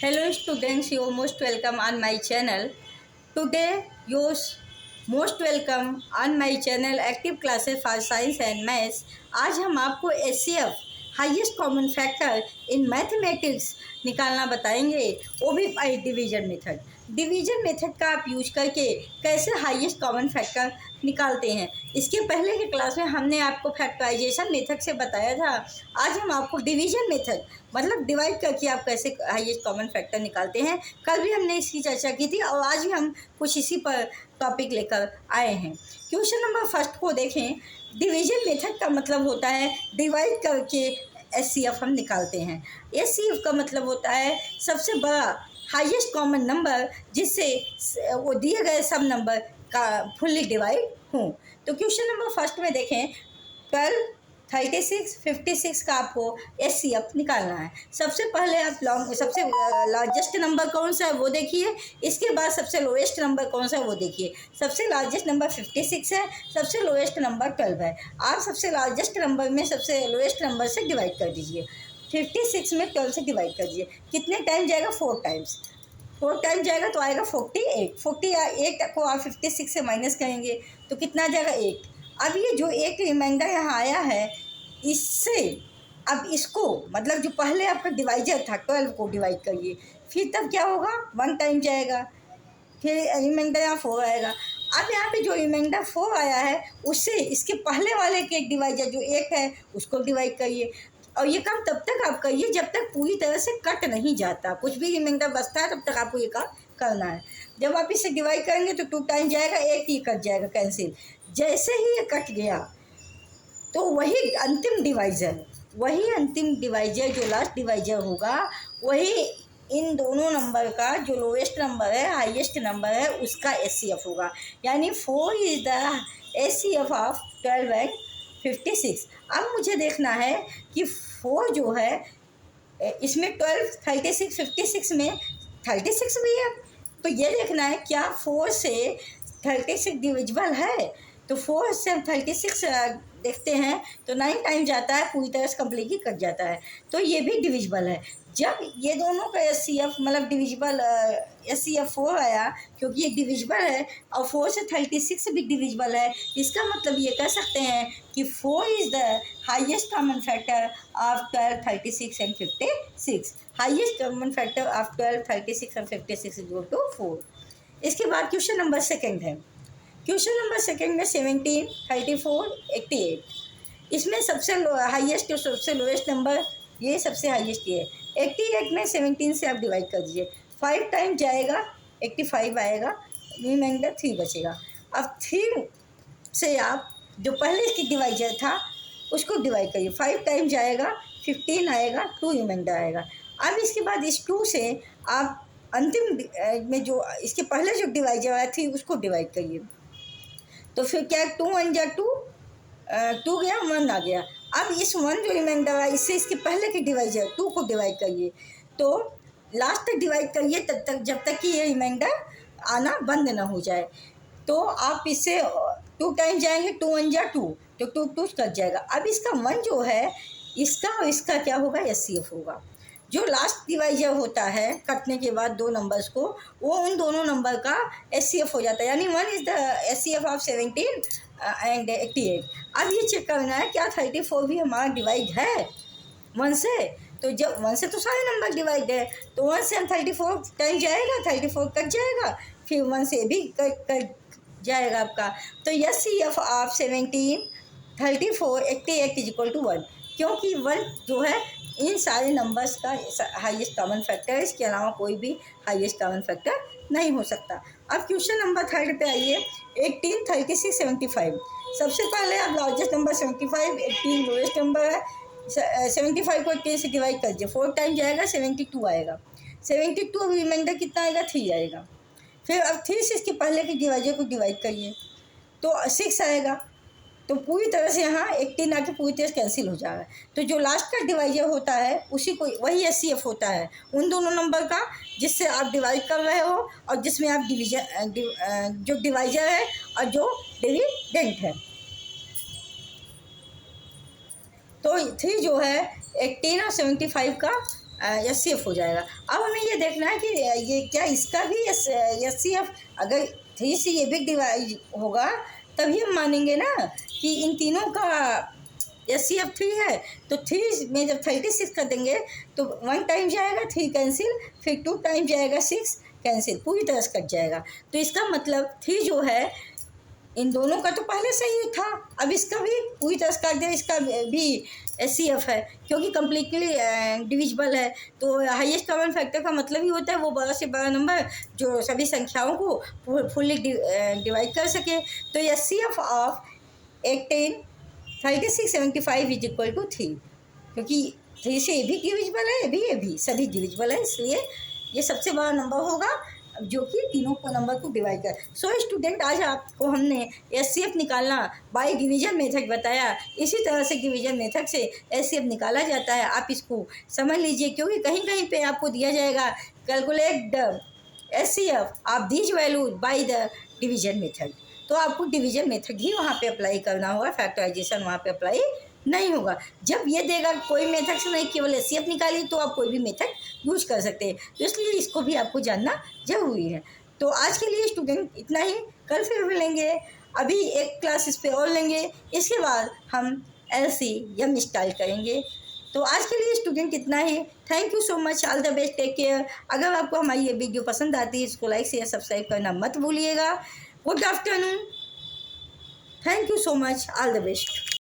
Hello students, you are most welcome on my channel. Today you are most welcome on my channel Active Classes for Science and Maths. आज हम आपको HCF highest common factor in mathematics निकालना बताएंगे, वो भी by division method. Division method का आप use करके कैसे हाईएस्ट कॉमन फैक्टर निकालते हैं, इसके पहले की क्लास में हमने आपको फैक्टराइजेशन मेथड से बताया था। आज हम आपको डिवीजन मेथड मतलब डिवाइड करके आप कैसे हाईएस्ट कॉमन फैक्टर निकालते हैं, कल भी हमने इसकी चर्चा की थी और आज भी हम कुछ इसी पर टॉपिक लेकर आए हैं। क्वेश्चन नंबर फर्स्ट को देखें। डिवीजन मेथड का मतलब होता है डिवाइड करके HCF हम निकालते हैं। HCF का मतलब होता है सबसे बड़ा हाईएस्ट कॉमन नंबर जिससे वो दिए गए सब नंबर का फुल्ली डिवाइड हो। तो क्वेश्चन नंबर फर्स्ट में देखें 12, 36, 56 का आपको HCF निकालना है। सबसे पहले आप सबसे लार्जेस्ट नंबर कौन सा है वो देखिए, इसके बाद सबसे लोएस्ट नंबर कौन सा है वो देखिए। सबसे लार्जेस्ट नंबर 56 है, सबसे लोएस्ट नंबर 12 है। आप सबसे लार्जेस्ट नंबर में सबसे लोएस्ट नंबर से डिवाइड कर दीजिए। 56 में 12 से डिवाइड कर दीजिए। कितने टाइम जाएगा? 4 टाइम्स। 4 टाइम जाएगा तो आएगा 48। 48 को आप 56 से माइनस करेंगे तो कितना आ जाएगा? 8। अब ये जो एक रिमाइंडर यहाँ आया है, इससे अब इसको मतलब जो पहले आपका डिवाइजर था 12 को डिवाइड करिए, फिर तब क्या होगा? 1 टाइम जाएगा, फिर रिमाइंडर यहाँ 4 आएगा। अब यहाँ पे जो रिमाइंडर 4 आया है उससे इसके पहले वाले के डिवाइजर जो 1 है उसको डिवाइड करिए। और ये काम तब तक आप करिए जब तक पूरी तरह से कट नहीं जाता, कुछ भी रिमाइंडर बचता है तब तक आपको ये काम करना है। जब आप इसे डिवाइड करेंगे तो 2 टाइम जाएगा, 1 ही कट जाएगा कैंसिल। जैसे ही ये कट गया तो वही अंतिम डिवाइजर जो लास्ट डिवाइजर होगा वही इन दोनों नंबर का जो लोएस्ट नंबर है हाईएस्ट नंबर है उसका HCF होगा। यानी 4 is the HCF of 12 and 56। अब मुझे देखना है कि 4 जो है इसमें 12, 36, 56 में 36 भी है, तो ये देखना है क्या 4 से 36 डिविजिबल है। तो 4 से हम 36 देखते हैं तो 9 टाइम जाता है, पूरी तरह से कम्प्लीटली कट जाता है, तो ये भी डिविजिबल है। जब ये दोनों का HCF मतलब डिविजिबल HCF 4 आया, क्योंकि ये डिविजिबल है और 4 से 36 भी डिविजिबल है, इसका मतलब ये कह सकते हैं कि 4 is the highest common factor of 12, 36 and 56। Highest common factor of 12, 36 and 56 equal to 4। इसके बाद क्वेश्चन नंबर सेकेंड है। क्वेश्चन नंबर सेकेंड में 17, 34, 88। इसमें सबसे हाईएस्ट और सबसे लोएस्ट नंबर ये सबसे हाईएस्ट ये है। 88 में 17 से आप डिवाइड कर दीजिए, 5 टाइम जाएगा 85 आएगा, रिमाइंडर 3 बचेगा। अब 3 से आप जो पहले इसकी डिवाइजर था उसको डिवाइड करिए, 5 टाइम जाएगा 15 आएगा, 2 रिमाइंडर आएगा। अब इसके बाद इस 2 से आप अंतिम में जो इसके पहले जो डिवाइजर आया थी उसको डिवाइड करिए, तो फिर क्या 2 1 जा 2, 2 गया 1 आ गया। अब इस 1 जो रिमाइंडर है इससे इसके पहले के डिवाइजर 2 को डिवाइड करिए, तो लास्ट तक डिवाइड करिए तब तक जब तक कि ये रिमाइंडर आना बंद ना हो जाए। तो आप इससे 2 टाइम जाएंगे, 2 1 जा 2, तो 2 2 कट जाएगा। अब इसका 1 जो है इसका और इसका क्या होगा? HCF होगा। जो लास्ट डिवाइजर होता है कटने के बाद 2 नंबर्स को, वो उन दोनों नंबर का HCF हो जाता है। यानी 1 is the HCF of 17 and 88। अब ये चेक करना है क्या 34 भी हमारा डिवाइड है 1 से। तो जब 1 से तो सारे नंबर डिवाइड है, तो 1 से हम 34 टाइम जाएगा, 34 कट जाएगा, फिर 1 से भी कट जाएगा आपका। तो HCF of 17, 34, 88 is equal to 1, क्योंकि 1 जो है इन सारे नंबर्स का हाईएस्ट कॉमन फैक्टर है, इसके अलावा कोई भी हाईएस्ट कॉमन फैक्टर नहीं हो सकता। अब क्वेश्चन नंबर 3 पे आइए। 18, 36, 75। सबसे पहले आप लार्जेस्ट नंबर 75, 18 लोएस्ट नंबर है। 75 को 18 से डिवाइड कर दीजिए, 4 टाइम जाएगा 72 आएगा, 72 अब रिमाइंडर कितना आएगा? 3 आएगा। फिर अब 3 से इसके पहले के डिवाइजर को डिवाइड करिए तो 6 आएगा, तो पूरी तरह से यहाँ 18 आके पूरी तरह से कैंसिल हो जाएगा। तो जो लास्ट का डिवाइजर होता है उसी को वही HCF होता है उन दोनों नंबर का जिससे आप डिवाइड कर रहे हो और जिसमें आप जो डिवाइजर है और जो डिविडेंट है। तो 3 जो है 18 और 75 का HCF हो जाएगा। अब हमें ये देखना है कि ये क्या इसका भी HCF, अगर 3 से ये भी डिवाइड होगा तभी हम मानेंगे ना कि इन तीनों का HCF 3 है। तो 3 में जब 36 कर देंगे तो 1 टाइम जाएगा 3 कैंसिल, फिर 2 टाइम जाएगा 6 कैंसिल, पूरी तरह से कट जाएगा। तो इसका मतलब 3 जो है इन दोनों का तो पहले से ही था, अब इसका भी पूरी तरह से काट दिया, इसका भी HCF है क्योंकि कम्प्लीटली डिविजिबल है। तो हाईएस्ट कॉमन फैक्टर का मतलब ही होता है वो बड़ा से बड़ा नंबर जो सभी संख्याओं को फुल्ली डिवाइड कर सके। तो HCF of 18, 36, 75 is equal to 3, क्योंकि 3 से ये भी डिविजिबल है, ये भी सभी डिविजिबल है, इसलिए ये सबसे बड़ा नंबर होगा जो कि तीनों को नंबर को डिवाइड कर। सो स्टूडेंट, आज आपको हमने HCF निकालना बाय डिवीजन मेथड बताया। इसी तरह से डिवीजन मेथड से HCF निकाला जाता है, आप इसको समझ लीजिए, क्योंकि कहीं कहीं पे आपको दिया जाएगा calculate the HCF of these values by the division method, तो आपको डिवीजन मेथड ही वहाँ पे अप्लाई करना होगा, फैक्टराइजेशन वहाँ पे अप्लाई नहीं होगा। जब ये देगा कोई मेथड से नहीं, केवल HCF निकाली, तो आप कोई भी मेथड यूज कर सकते हैं। तो इसलिए इसको भी आपको जानना ज़रूरी है। तो आज के लिए स्टूडेंट इतना ही, कल फिर मिलेंगे। अभी एक क्लास इस पे और लेंगे, इसके बाद हम LCM स्टार्ट करेंगे। तो आज के लिए स्टूडेंट इतना ही। Thank you so much, all the best, take care. अगर आपको हमारी ये वीडियो पसंद आती है इसको लाइक शेयर सब्सक्राइब करना मत भूलिएगा। Good afternoon, thank you so much, all the best.